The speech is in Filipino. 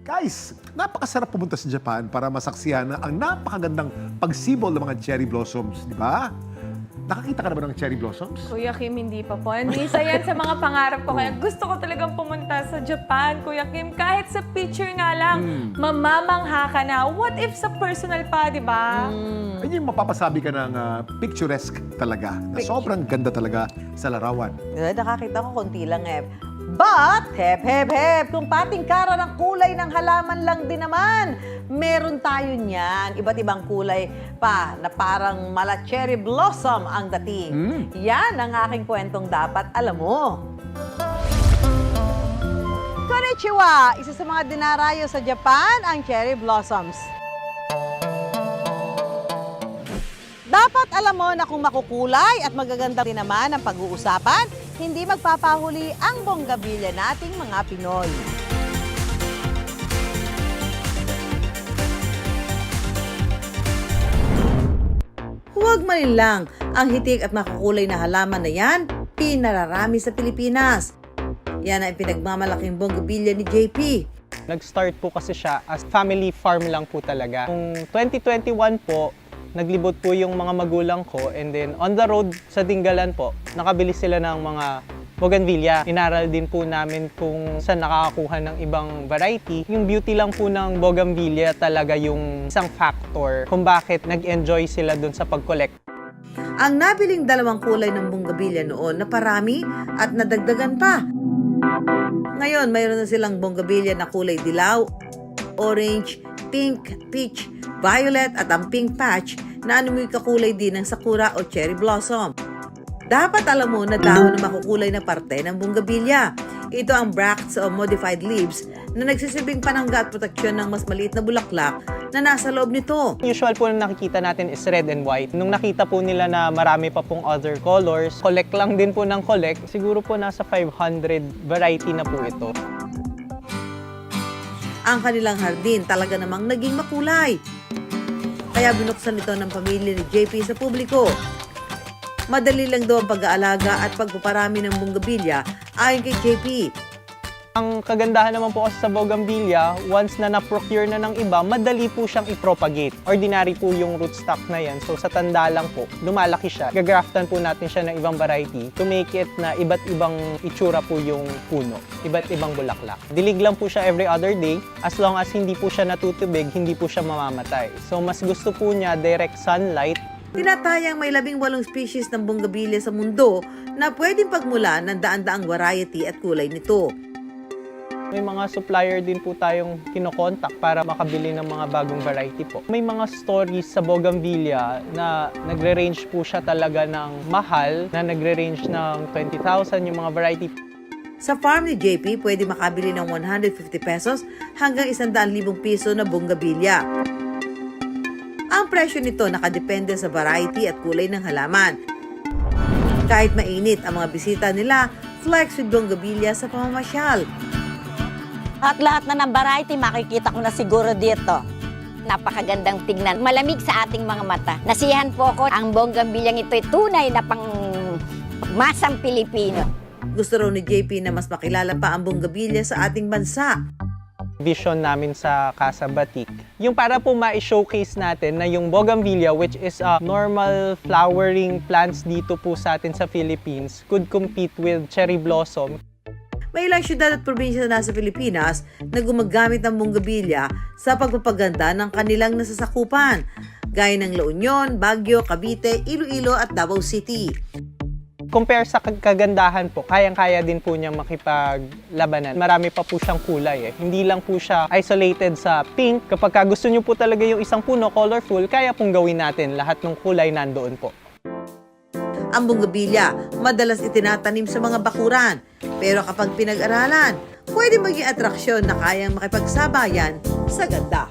Guys, napakasarap pumunta sa Japan para masaksihan ang napakagandang pagsibol ng mga cherry blossoms, di ba? Nakakita ka na ba ng cherry blossoms? Kuya Kim, hindi pa po. Isa yan sa mga pangarap ko. Kaya gusto ko talagang pumunta sa Japan, Kuya Kim. Kahit sa picture nga lang, mamamangha ka na. What if sa personal pa, di ba? Ayun yung mapapasabi ka ng picturesque talaga. Na sobrang ganda talaga sa larawan. Nakakita ko konti lang eh. But, hep, kung patingkara ng kulay ng halaman lang din naman, meron tayo niyan. Iba't ibang kulay pa na parang mala cherry blossom ang dating. Yan ang aking kwentong dapat alam mo. Konnichiwa! Isa sa mga dinarayo sa Japan ang cherry blossoms. Dapat alam mo na kung makukulay at magaganda din naman ang pag-uusapan, hindi magpapahuli ang bonggabilya nating mga Pinoy. Huwag malinlang, ang hitik at makukulay na halaman na yan, pinararami sa Pilipinas. Yan ang pinagmamalaking bonggabilya ni JP. Nag-start po kasi siya as family farm lang po talaga. Noong 2021 po, naglibot po yung mga magulang ko, and then on the road sa Dingalan po, nakabili sila ng mga bougainvillea. Inaral din po namin kung saan nakakakuha ng ibang variety. Yung beauty lang po ng bougainvillea talaga yung isang factor kung bakit nag-enjoy sila dun sa pag-collect. Ang nabiling dalawang kulay ng bonggabilya noon na parami at nadagdagan pa. Ngayon, mayroon na silang bonggabilya na kulay dilaw, orange, pink, peach, violet at ang pink patch na anumoy kakulay din ng sakura o cherry blossom. Dapat alam mo na dahon na makukulay na parte ng bonggabilya. Ito ang bracts o modified leaves na nagsisilbing panangga at proteksyon ng mas maliit na bulaklak na nasa loob nito. Usual po na nakikita natin is red and white. Nung nakita po nila na marami pa pong other colors, collect lang din po ng collect. Siguro po nasa 500 variety na po ito. Ang kanilang hardin talaga namang naging makulay. Kaya binuksan ito ng pamilya ni JP sa publiko. Madali lang daw ang pag-aalaga at pagpaparami ng bonggabilya ayon kay JP. Ang kagandahan naman po kasi sa bougainvillea, once na na-procure na ng iba, madali po siyang i-propagate. Ordinary po yung rootstock na yan. So sa tanda lang po, lumalaki siya. Gagraftan po natin siya ng ibang variety to make it na iba't ibang itsura po yung puno. Iba't ibang bulaklak. Dilig lang po siya every other day. As long as hindi po siya natutubig, hindi po siya mamamatay. So mas gusto po niya direct sunlight. Tinatayang may 18 species ng bonggabilya sa mundo na pwedeng pagmulan ng daan-daang variety at kulay nito. May mga supplier din po tayong kinokontak para makabili ng mga bagong variety po. May mga stories sa bougainvillea na nagre-range po siya talaga ng mahal, na nagre-range ng 20,000 yung mga variety. Sa farm ni JP, pwede makabili ng 150 pesos hanggang 100,000 piso na bonggabilya. Ang presyo nito nakadepende sa variety at kulay ng halaman. Kahit mainit ang mga bisita nila, flex with bonggabilya sa pamamasyal. At lahat na ng variety makikita ko na siguro dito. Napakagandang tignan. Malamig sa ating mga mata. Nasiyahan po ako. Ang bonggambilyang ito ay tunay na masang Pilipino. Gusto raw ni JP na mas makilala pa ang bonggabilya sa ating bansa. Vision namin sa Casa Batik, yung para po ma-showcase natin na yung bougainvillea, which is normal flowering plants dito po sa atin sa Philippines, could compete with cherry blossom. May ilang syudad at probinsya na nasa Pilipinas na gumagamit ng bonggabilya sa pagpapaganda ng kanilang nasasakupan, gaya ng La Union, Baguio, Cavite, Iloilo at Davao City. Compare sa kagandahan po, kayang-kaya din po niya makipaglabanan. Marami pa po siyang kulay. Hindi lang po siya isolated sa pink. Kapag gusto niyo po talaga yung isang puno, colorful, kaya pong gawin natin lahat ng kulay nandoon po. Ang bonggabilya, madalas itinatanim sa mga bakuran. Pero kapag pinag-aralan, pwede maging atraksyon na kayang makipagsabayan sa ganda.